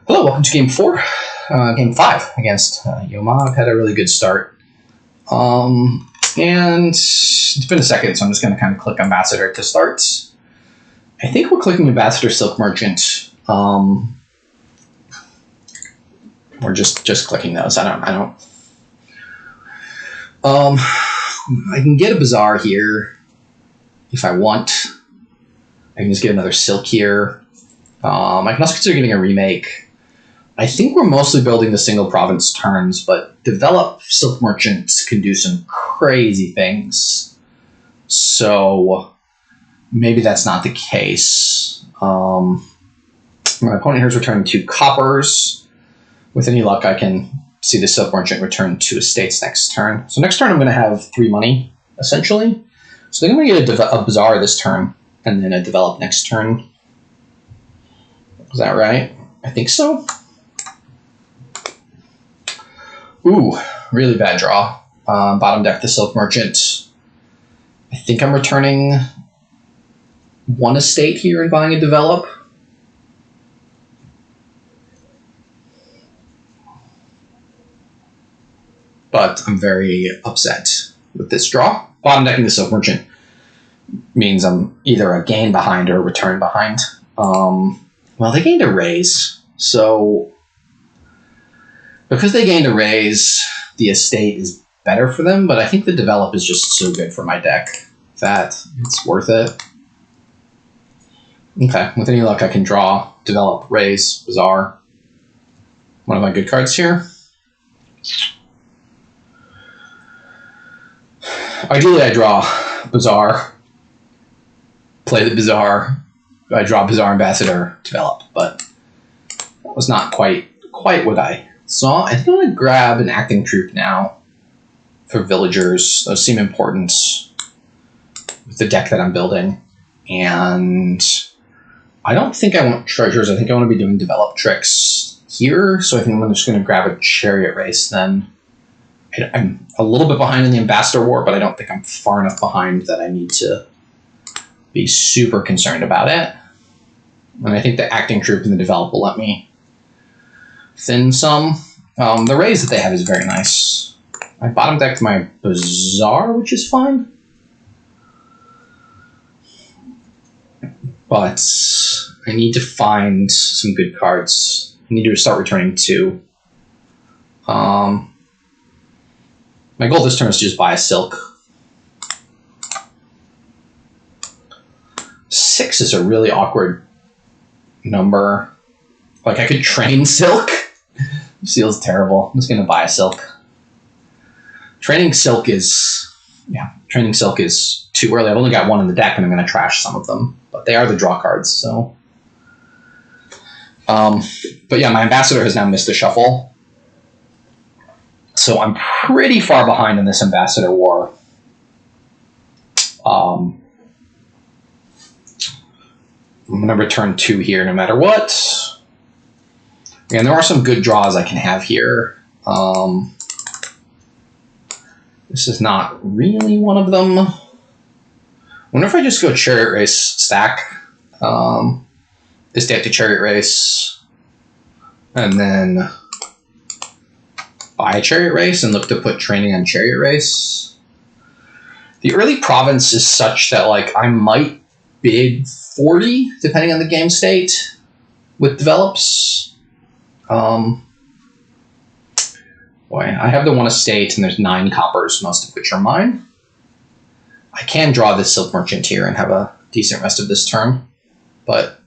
Hello, welcome to game 4, game 5 against JoMa. I've had a really good start. And it's been a second, so I'm just going to kind of click Ambassador to start. I think we're clicking Ambassador Silk Merchant. We're just clicking those. I can get a Bazaar here if I want. I can just get another Silk here. I can also consider getting a remake. I think we're mostly building the single province turns, but develop Silk Merchants can do some crazy things. So maybe that's not the case. My opponent here is returning 2 coppers. With any luck, I can see the Silk Merchant return 2 estates next turn. So next turn, I'm going to have 3 money, essentially. So I think I'm going to get a Bazaar this turn, and then a develop next turn. Is that right? I think so. Ooh, really bad draw. Bottom deck the Silk Merchant. I think I'm returning 1 estate here and buying a develop. But I'm very upset with this draw. Bottom decking the Silk Merchant means I'm either a gain behind or a return behind. Well, they gained a raise, so because they gained a raise, the estate is better for them, but I think the develop is just so good for my deck that it's worth it. Okay, with any luck, I can draw, develop, raise, Bazaar. One of my good cards here. Ideally, I draw Bazaar, play the Bazaar, I draw Bazaar Ambassador, develop, but that was not quite what I saw. I think I'm going to grab an acting troop now for villagers. Those seem important with the deck that I'm building. And I don't think I want treasures. I think I want to be doing develop tricks here. So I think I'm just going to grab a chariot race then. I'm a little bit behind in the Ambassador War, but I don't think I'm far enough behind that I need to be super concerned about it. And I think the acting troop and the develop will let me thin some. The raise that they have is very nice. I bottom decked my Bazaar, which is fine. But I need to find some good cards. I need to start returning 2. My goal this turn is to just buy a Silk. 6 is a really awkward number. Like, I could train Silk. Feels terrible. I'm just going to buy a Silk. Training Silk is too early. I've only got 1 in the deck, and I'm going to trash some of them. But they are the draw cards, so. But yeah, my Ambassador has now missed the shuffle. So I'm pretty far behind in this Ambassador War. I'm going to return 2 here no matter what. And there are some good draws I can have here. This is not really one of them. I wonder if I just go chariot race stack. This deck to chariot race. And then buy a chariot race and look to put training on chariot race. The early province is such that like I might bid 40 depending on the game state with develops. Boy, I have the 1 estate and there's 9 coppers, most of which are mine. I can draw this Silk Merchant here and have a decent rest of this turn, but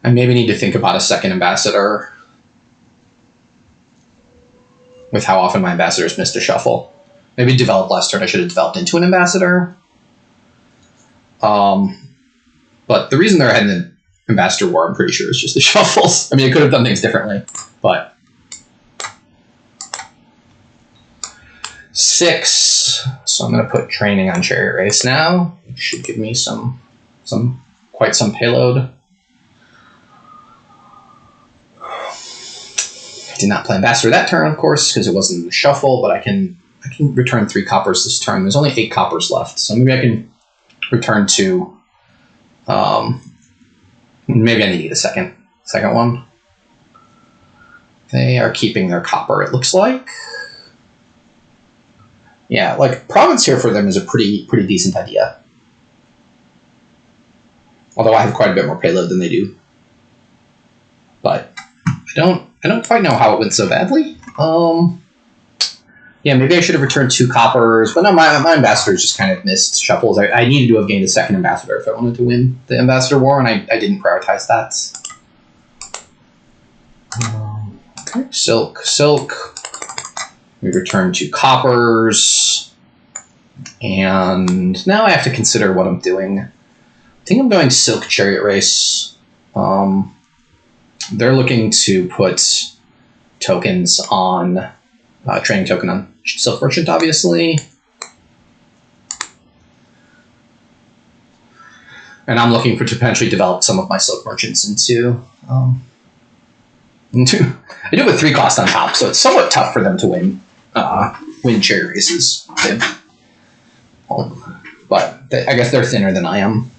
I maybe need to think about a second Ambassador with how often my Ambassadors missed a shuffle. Maybe develop last turn. I should have developed into an Ambassador. But the reason they're ahead in the Ambassador War, I'm pretty sure, is just the shuffles. I mean, I could have done things differently, but 6. So I'm going to put training on chariot race now. It should give me quite some payload. I did not play Ambassador that turn, of course, because it wasn't in the shuffle, but I can return 3 coppers this turn. There's only 8 coppers left, so maybe I can return 2. Maybe I need to get a second one. They are keeping their copper, it looks like. Yeah, like province here for them is a pretty decent idea. Although I have quite a bit more payload than they do. But I don't quite know how it went so badly. Yeah, maybe I should have returned 2 coppers, but no, my ambassadors just kind of missed shuffles. I needed to have gained a second ambassador if I wanted to win the ambassador war, and I didn't prioritize that. Okay, silk. We return 2 coppers, and now I have to consider what I'm doing. I think I'm going silk chariot race. They're looking to put tokens on training token on silk merchant, obviously, and I'm looking for to potentially develop some of my silk merchants into. I do have a 3 cost on top, so it's somewhat tough for them to win chariot races. But I guess they're thinner than I am.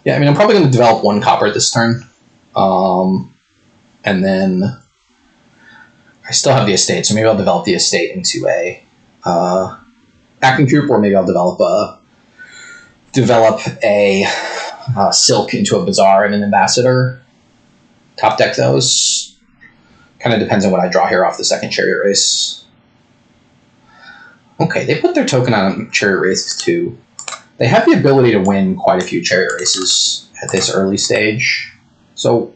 Yeah, I mean, I'm probably going to develop 1 copper this turn. And then I still have the estate, so maybe I'll develop the estate into a acting troop, or maybe I'll develop a silk into a bazaar and an ambassador. Top deck those. Kind of depends on what I draw here off the second chariot race. Okay, they put their token on chariot races too. They have the ability to win quite a few chariot races at this early stage. So,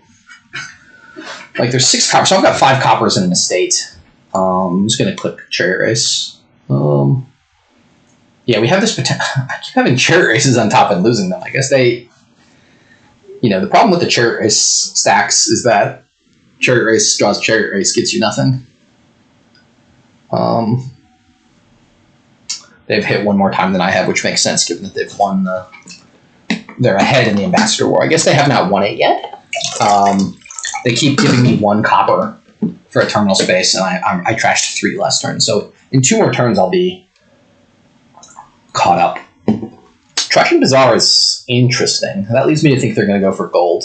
like, there's 6 coppers. So I've got 5 coppers in an estate. I'm just going to click chariot race. Yeah, we have this potential. I keep having chariot races on top and losing them. I guess they, the problem with the chariot race stacks is that chariot race draws chariot race gets you nothing. They've hit 1 more time than I have, which makes sense given that they've won they're ahead in the ambassador war. I guess they have not won it yet. They keep giving me 1 copper for a terminal space, and I trashed 3 last turn. So in 2 more turns, I'll be caught up. Trashing Bazaar is interesting. That leads me to think they're going to go for gold.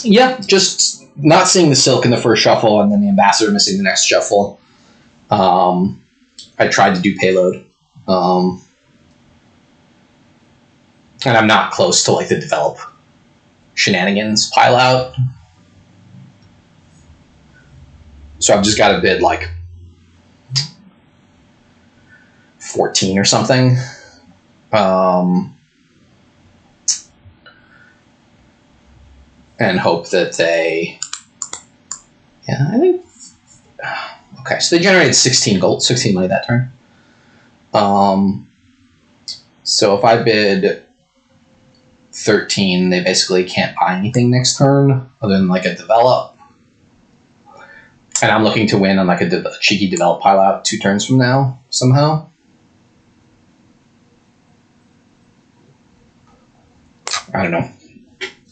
Yeah, just not seeing the silk in the first shuffle, and then the ambassador missing the next shuffle. I tried to do payload. And I'm not close to, like, the develop shenanigans pile out. So I've just got to bid, like, 14 or something. And hope that they... Yeah, I think... Okay, so they generated 16 gold, 16 money that turn. So if I bid 13, they basically can't buy anything next turn other than, like, a develop. And I'm looking to win on, like, a cheeky develop pile out 2 turns from now, somehow. I don't know.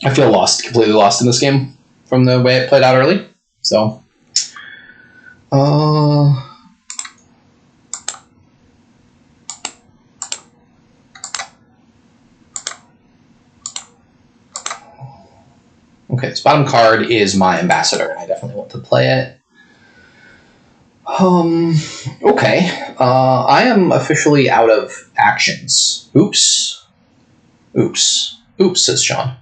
I feel lost, completely lost in this game from the way it played out early. So, okay, this bottom card is my ambassador, and I definitely want to play it. Okay, I am officially out of actions. Oops, says Sean.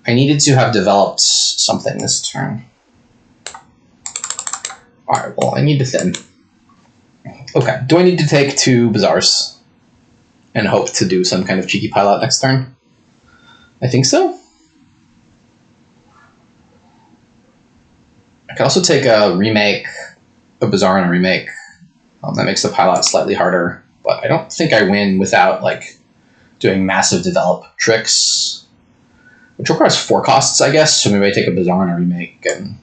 I needed to have developed something this turn. Alright, well, I need to thin. Okay, do I need to take 2 bazaars and hope to do some kind of cheeky pile out next turn? I think so. I can also take a remake, a bazaar and a remake. That makes the pile out slightly harder, but I don't think I win without, like, doing massive develop tricks, which requires 4 costs, I guess. So maybe I take a bazaar and a remake and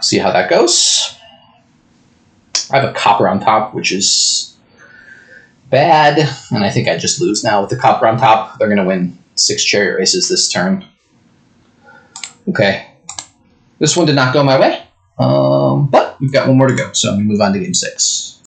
see how that goes. I have a copper on top, which is bad, and I think I just lose now with the copper on top. They're going to win 6 chariot races this turn. Okay. This one did not go my way, but we've got one more to go, so we move on to game 6.